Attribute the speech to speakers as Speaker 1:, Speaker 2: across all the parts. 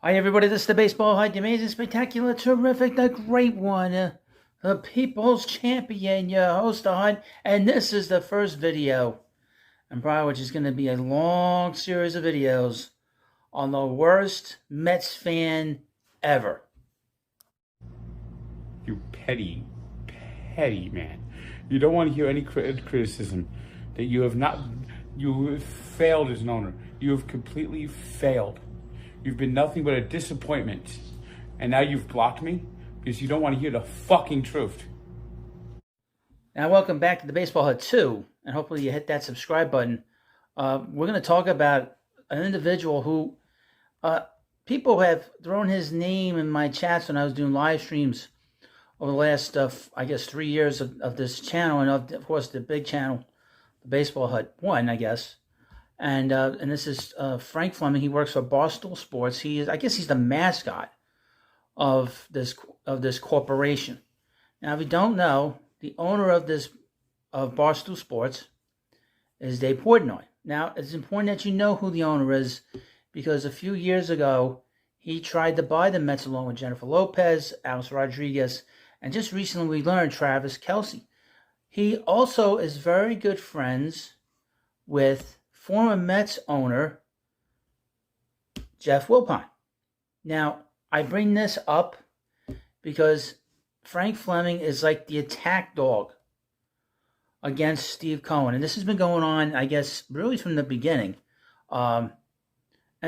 Speaker 1: Hi, everybody. This is the Baseball Hut, the amazing, spectacular, terrific, the great one, the People's Champion, your host, the Hut, and this is the first video, and probably which is going to be a long series of videos on the worst Mets fan ever.
Speaker 2: You petty man. You don't want to hear any criticism that you have failed as an owner. You have completely failed. You've been nothing but a disappointment. And now you've blocked me because you don't want to hear the fucking truth.
Speaker 1: Now, welcome back to the Baseball Hut 2, and hopefully you hit that subscribe button. We're going to talk about an individual who people have thrown his name in my chats when I was doing live streams over the last, 3 years of this channel, and of course the big channel, the Baseball Hut 1, I guess. And this is Frank Fleming. He works for Barstool Sports. He's the mascot of this corporation. Now, if you don't know, the owner of Barstool Sports is Dave Portnoy. Now, it's important that you know who the owner is, because a few years ago he tried to buy the Mets along with Jennifer Lopez, Alex Rodriguez, and just recently we learned Travis Kelce. He also is very good friends with former Mets owner Jeff Wilpon. Now, I bring this up because Frank Fleming is like the attack dog against Steve Cohen. And this has been going on, I guess, really from the beginning. And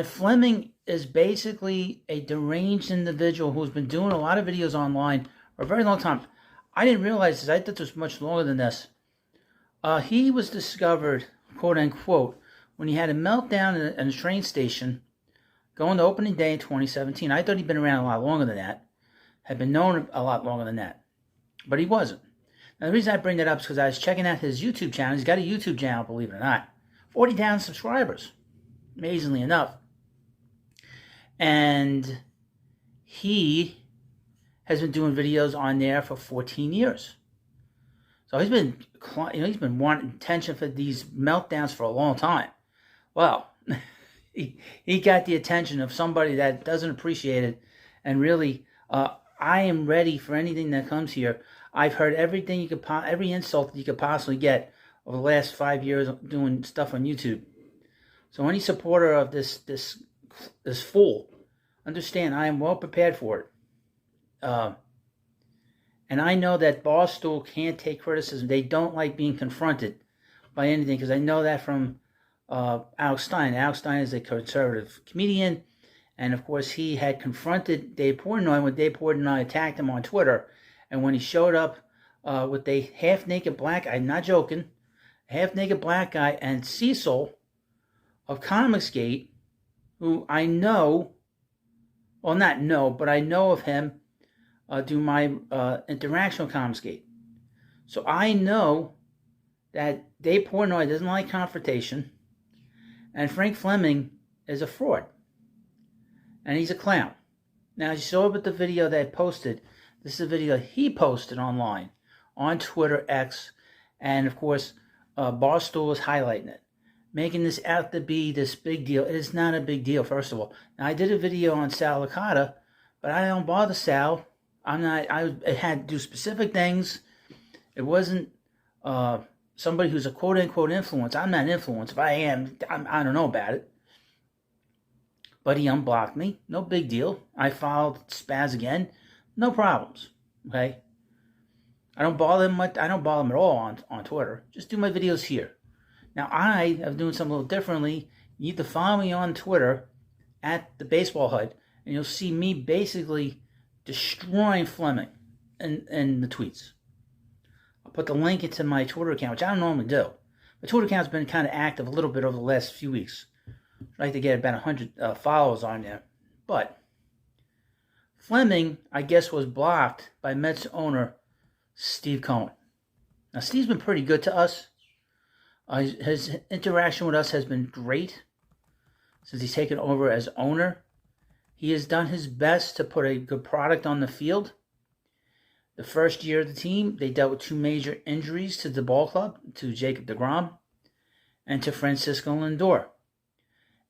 Speaker 1: Fleming is basically a deranged individual who's been doing a lot of videos online for a very long time. I didn't realize this. I thought this was much longer than this. He was discovered, quote unquote, when he had a meltdown in a train station going to opening day in 2017. I thought he'd been around a lot longer than that, had been known a lot longer than that, but he wasn't. Now, the reason I bring that up is because I was checking out his YouTube channel. He's got a YouTube channel, believe it or not, 40,000 subscribers, amazingly enough. And he has been doing videos on there for 14 years. So he's been wanting attention for these meltdowns for a long time. Well, he got the attention of somebody that doesn't appreciate it, and really, I am ready for anything that comes here. I've heard everything every insult that you could possibly get over the last 5 years doing stuff on YouTube. So any supporter of this fool, understand I am well prepared for it. And I know that Barstool can't take criticism. They don't like being confronted by anything, because I know that from Alex Stein. Alex Stein is a conservative comedian, and of course he had confronted Dave Portnoy when Dave Portnoy attacked him on Twitter. And when he showed up with a half-naked black guy, I'm not joking, a half-naked black guy, and Cecil of Comicsgate, who I know, well, not know, but I know of him, do my interaction with Comicsgate. So I know that Dave Portnoy doesn't like confrontation, and Frank Fleming is a fraud, and he's a clown. Now, as you saw with the video that I posted, this is a video he posted online, on Twitter, X, and of course, Barstool is highlighting it, making this out to be this big deal. It is not a big deal, first of all. Now, I did a video on Sal Licata, but I don't bother Sal. I had to do specific things. It wasn't somebody who's a quote-unquote influence. I'm not an influence. If I am, I don't know about it. But he unblocked me. No big deal. I followed Spaz again. No problems. Okay? I don't bother him much. I don't bother him at all on Twitter. Just do my videos here. Now, I am doing something a little differently. You need to follow me on Twitter at the Baseball Hut, and you'll see me basically destroying Fleming in the tweets. I'll put the link into my Twitter account, which I don't normally do. My Twitter account's been kind of active a little bit over the last few weeks. I'd like to get about 100 followers on there. But Fleming, I guess, was blocked by Mets owner Steve Cohen. Now, Steve's been pretty good to us. His interaction with us has been great since he's taken over as owner. He has done his best to put a good product on the field. The first year of the team, they dealt with two major injuries to the ball club, to Jacob deGrom and to Francisco Lindor.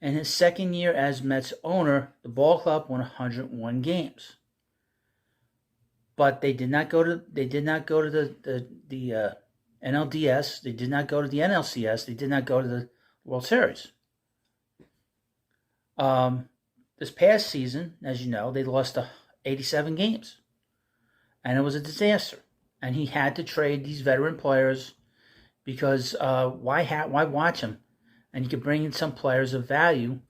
Speaker 1: In his second year as Mets owner, the ball club won 101 games. But they did not go to the NLDS. They did not go to the NLCS. They did not go to the World Series. This past season, as you know, they lost 87 games, and it was a disaster. And he had to trade these veteran players because why watch them? And you could bring in some players of value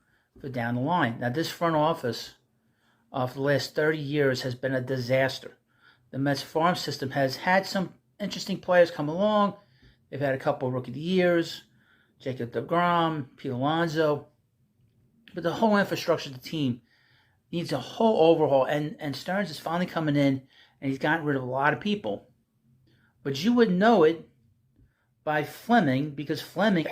Speaker 1: for down the line. Now, this front office for the last 30 years has been a disaster. The Mets farm system has had some interesting players come along. They've had a couple of rookie of the years, Jacob deGrom, Pete Alonso. But the whole infrastructure of the team needs a whole overhaul. And Stearns is finally coming in, and he's gotten rid of a lot of people. But you would know it by Fleming, because Fleming,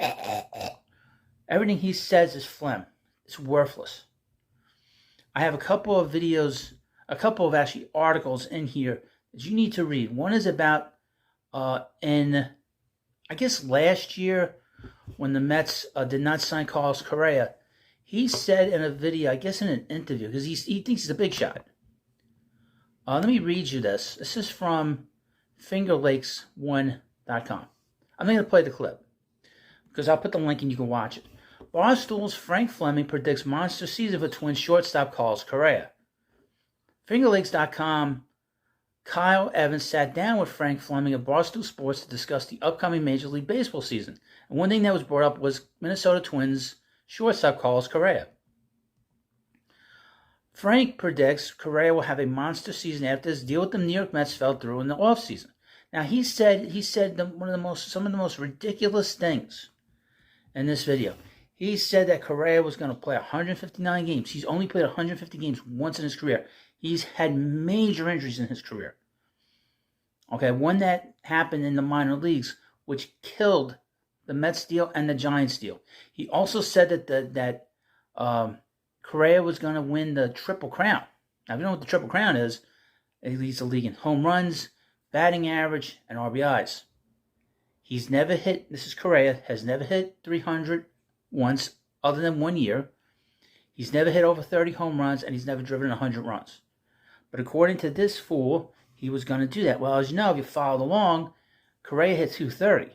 Speaker 1: everything he says is phlegm. It's worthless. I have a couple of videos, a couple of actually articles in here that you need to read. One is about I guess last year when the Mets did not sign Carlos Correa. He said in a video, I guess in an interview, because he thinks he's a big shot. Let me read you this. This is from fingerlakes1.com. I'm not going to play the clip because I'll put the link and you can watch it. Barstool's Frank Fleming predicts monster season for Twins shortstop Carlos Correa. Fingerlakes.com. Kyle Evans sat down with Frank Fleming of Barstool Sports to discuss the upcoming Major League Baseball season. And one thing that was brought up was Minnesota Twins shortstop Carlos Correa. Frank predicts Correa will have a monster season after his deal with the New York Mets fell through in the offseason. Now he said some of the most ridiculous things in this video. He said that Correa was going to play 159 games. He's only played 150 games once in his career. He's had major injuries in his career. Okay, one that happened in the minor leagues, which killed the Mets deal and the Giants deal. He also said that Correa was going to win the Triple Crown. Now, if you know what the Triple Crown is, he leads the league in home runs, batting average, and RBIs. He's never hit, this is Correa, has never hit 300 once other than 1 year. He's never hit over 30 home runs, and he's never driven 100 runs. But according to this fool, he was going to do that. Well, as you know, if you followed along, Correa hit 230.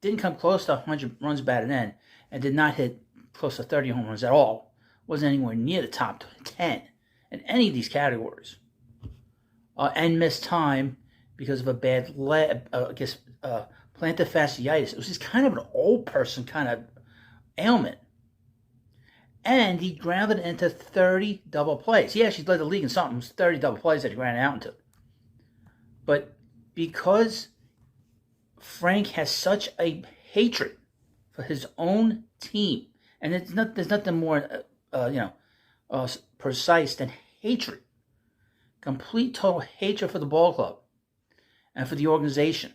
Speaker 1: Didn't come close to 100 runs batted in, and did not hit close to 30 home runs at all. Wasn't anywhere near the top 10 in any of these categories. And missed time because of a bad plantar fasciitis. It was just kind of an old person kind of ailment. And he grounded into 30 double plays. He actually led the league in something. It was 30 double plays that he grounded out into. But because Frank has such a hatred for his own team, and there's nothing more precise than hatred, complete total hatred for the ball club and for the organization.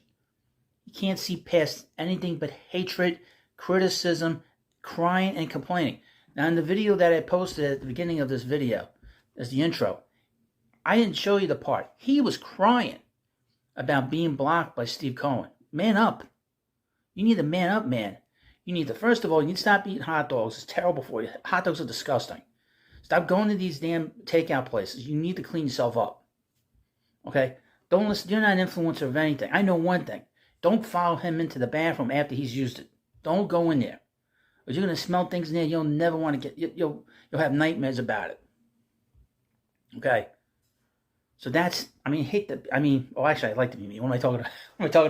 Speaker 1: You can't see past anything but hatred, criticism, crying, and complaining. Now, in the video that I posted at the beginning of this video, as the intro, I didn't show you the part. He was crying about being blocked by Steve Cohen. Man up. You need to man up, man. You need to, first of all, you need to stop eating hot dogs. It's terrible for you. Hot dogs are disgusting. Stop going to these damn takeout places. You need to clean yourself up. Okay? Don't listen. You're not an influencer of anything. I know one thing. Don't follow him into the bathroom after he's used it. Don't go in there. Or you're going to smell things in there you'll never want to get. You'll have nightmares about it. Okay? So that's, actually, I like to be mean. What am I talking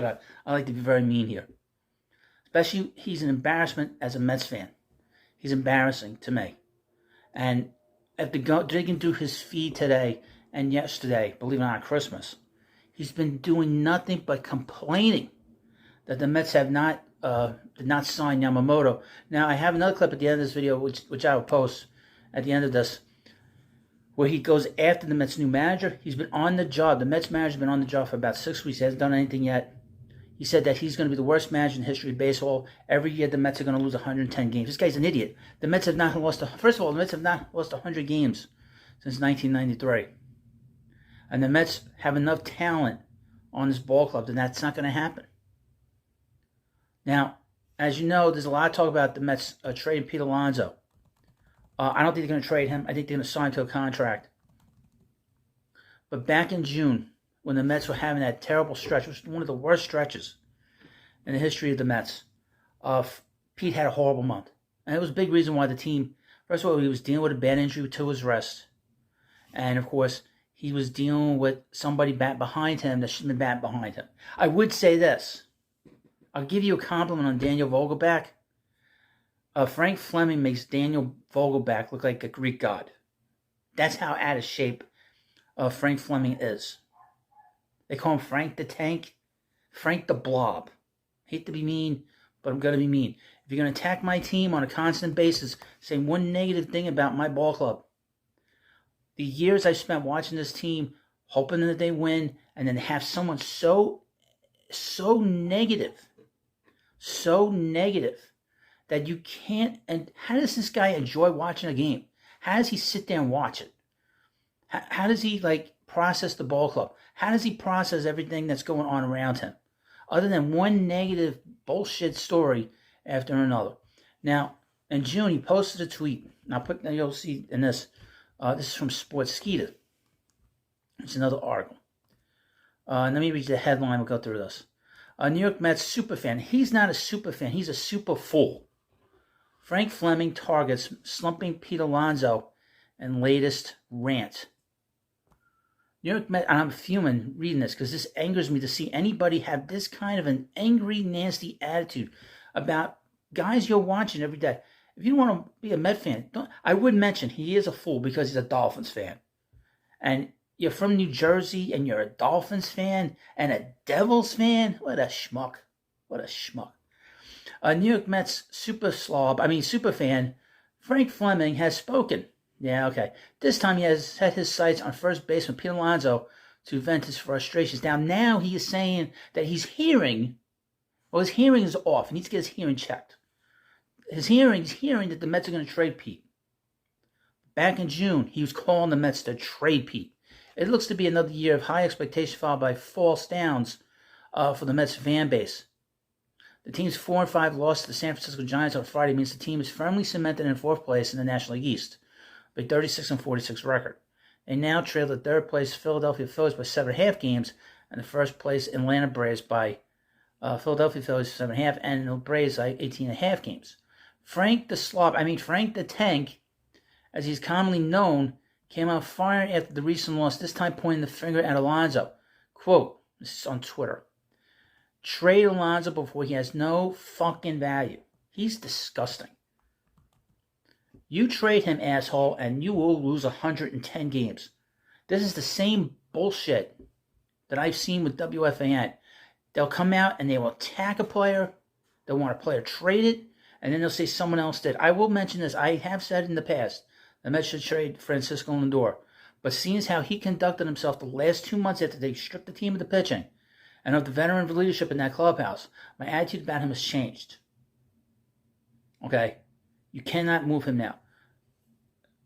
Speaker 1: about? I like to be very mean here. Especially, he's an embarrassment as a Mets fan. He's embarrassing to me. And after digging through his feed today and yesterday, believe it or not, Christmas, he's been doing nothing but complaining that the Mets have did not sign Yamamoto. Now, I have another clip at the end of this video, which I will post at the end of this, where he goes after the Mets' new manager. He's been on the job. The Mets manager's been on the job for about 6 weeks. He hasn't done anything yet. He said that he's going to be the worst manager in the history of baseball. Every year, the Mets are going to lose 110 games. This guy's an idiot. The Mets have not lost. First of all, the Mets have not lost 100 games since 1993, and the Mets have enough talent on this ball club that that's not going to happen. Now, as you know, there's a lot of talk about the Mets trading Pete Alonso. I don't think they're going to trade him. I think they're going to sign him to a contract. But back in June, when the Mets were having that terrible stretch, which was one of the worst stretches in the history of the Mets, Pete had a horrible month. And it was a big reason why the team, first of all, he was dealing with a bad injury to his wrist. And, of course, he was dealing with somebody bat behind him that shouldn't have been bat behind him. I would say this. I'll give you a compliment on Daniel Vogelback. Frank Fleming makes Daniel Vogelback look like a Greek god. That's how out of shape Frank Fleming is. They call him Frank the Tank, Frank the Blob. Hate to be mean, but I'm going to be mean. If you're going to attack my team on a constant basis, saying one negative thing about my ball club, the years I spent watching this team, hoping that they win, and then have someone so negative, that you can't. And how does this guy enjoy watching a game? How does he sit there and watch it? How does he process the ball club? How does he process everything that's going on around him? Other than one negative bullshit story after another. Now, in June, he posted a tweet. Now you'll see in this. This is from Sportskeeda. It's another article. Let me read the headline. We'll go through this. New York Mets superfan. He's not a superfan. He's a super fool. Frank Fleming targets slumping Pete Alonso and latest rant. New York Mets, and I'm fuming reading this because this angers me to see anybody have this kind of an angry, nasty attitude about guys you're watching every day. If you want to be a Met fan, I would mention he is a fool because he's a Dolphins fan. And you're from New Jersey and you're a Dolphins fan and a Devils fan? What a schmuck. What a schmuck. New York Mets super fan, Frank Fleming has spoken. Yeah, okay. This time he has set his sights on first baseman Pete Alonso to vent his frustrations. Now he is saying that his hearing is off. He needs to get his hearing checked. He's hearing that the Mets are going to trade Pete. Back in June, he was calling the Mets to trade Pete. It looks to be another year of high expectation followed by false downs for the Mets fan base. The team's 4-5 loss to the San Francisco Giants on Friday means the team is firmly cemented in fourth place in the National League East, with a 36-46 record. They now trail the third place Philadelphia Phillies by 7.5 games, and the first place Atlanta Braves by Philadelphia Phillies 7.5, and the Braves by 18.5 games. Frank the Tank, as he's commonly known, came out firing after the recent loss, this time pointing the finger at Alonso. Quote, this is on Twitter, trade Alonso before he has no fucking value. He's disgusting. You trade him, asshole, and you will lose 110 games. This is the same bullshit that I've seen with WFAN. They'll come out and they will attack a player. They'll want a player traded, and then they'll say someone else did. I will mention this. I have said in the past, the Mets should trade Francisco Lindor. But seeing as how he conducted himself the last 2 months after they stripped the team of the pitching and of the veteran leadership in that clubhouse, my attitude about him has changed. Okay? You cannot move him now.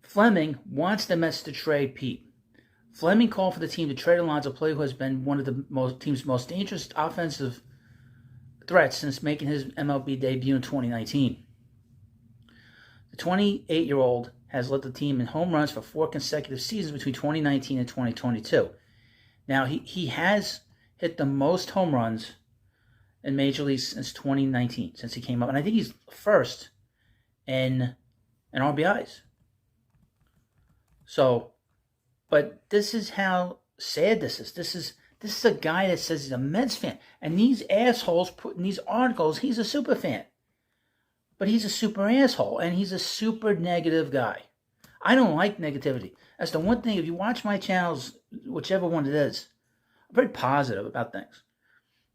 Speaker 1: Fleming wants the Mets to trade Pete. Fleming called for the team to trade Alonso, a player who has been one of the team's most dangerous offensive threats since making his MLB debut in 2019. The 28-year-old has led the team in home runs for 4 consecutive seasons between 2019 and 2022. Now, he has hit the most home runs in Major League since 2019, since he came up. And I think he's first in RBIs. So, but this is how sad this is. This is a guy that says he's a Mets fan. And these assholes put in these articles, he's a super fan. But he's a super asshole, and he's a super negative guy. I don't like negativity. That's the one thing, if you watch my channels, whichever one it is, I'm very positive about things.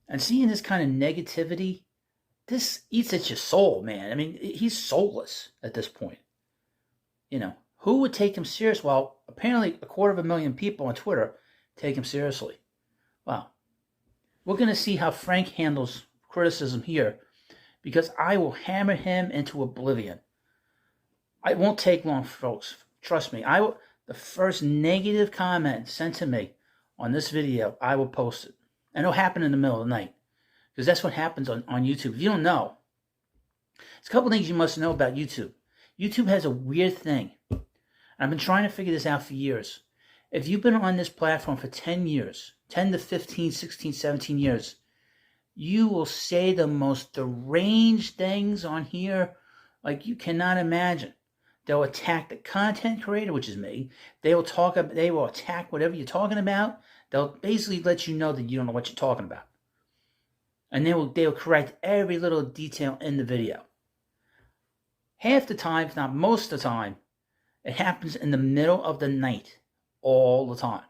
Speaker 1: And seeing this kind of negativity, this eats at your soul, man. I mean, he's soulless at this point. You know, who would take him serious? Well, apparently 250,000 people on Twitter take him seriously. Wow. We're going to see how Frank handles criticism here, because I will hammer him into oblivion. It won't take long, folks. Trust me. The first negative comment sent to me on this video, I will post it. And it'll happen in the middle of the night, because that's what happens on YouTube. If you don't know, there's a couple things you must know about YouTube. YouTube has a weird thing. I've been trying to figure this out for years. If you've been on this platform for 10 years, 10 to 15, 16, 17 years, you will say the most deranged things on here like you cannot imagine. They'll attack the content creator, which is me. They will attack whatever you're talking about. They'll basically let you know that you don't know what you're talking about. And they will correct every little detail in the video. Half the time, if not most of the time, it happens in the middle of the night all the time.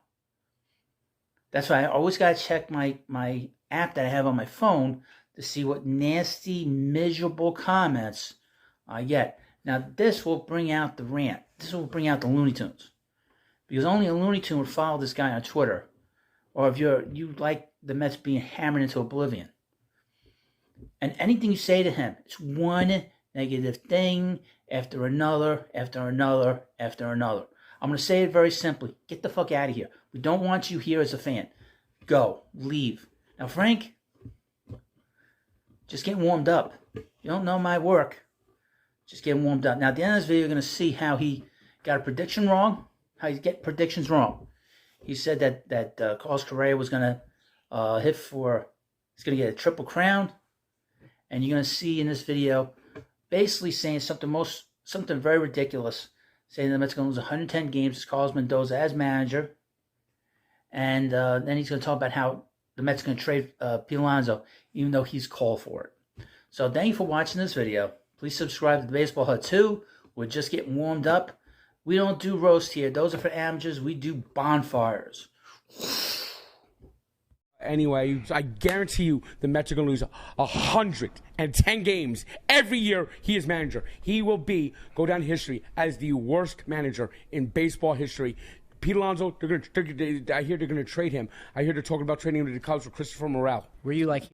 Speaker 1: That's why I always got to check my app that I have on my phone to see what nasty, miserable comments I get. Now, this will bring out the rant. This will bring out the Looney Tunes. Because only a Looney Tune would follow this guy on Twitter. Or if you like the Mets being hammered into oblivion. And anything you say to him, it's one negative thing after another, after another, after another. I'm going to say it very simply. Get the fuck out of here. We don't want you here as a fan. Go. Leave. Now, Frank, just getting warmed up. You don't know my work. Just getting warmed up. Now, at the end of this video, you're going to see how he got a prediction wrong. How he get predictions wrong. He said that Carlos Correa was going to he's going to get a triple crown. And you're going to see in this video basically saying something very ridiculous, saying the Mets are going to lose 110 games with Carlos Mendoza as manager. And then he's going to talk about how the Mets are going to trade Pete Alonso, even though he's called for it. So thank you for watching this video. Please subscribe to the Baseball Hut 2. We're just getting warmed up. We don't do roast here. Those are for amateurs. We do bonfires.
Speaker 2: Anyway, I guarantee you the Mets are going to lose 110 games every year he is manager. He will go down in history as the worst manager in baseball history. Pete Alonso, I hear they're going to trade him. I hear they're talking about trading him to the Cubs for Christopher Morel.
Speaker 3: Were you like...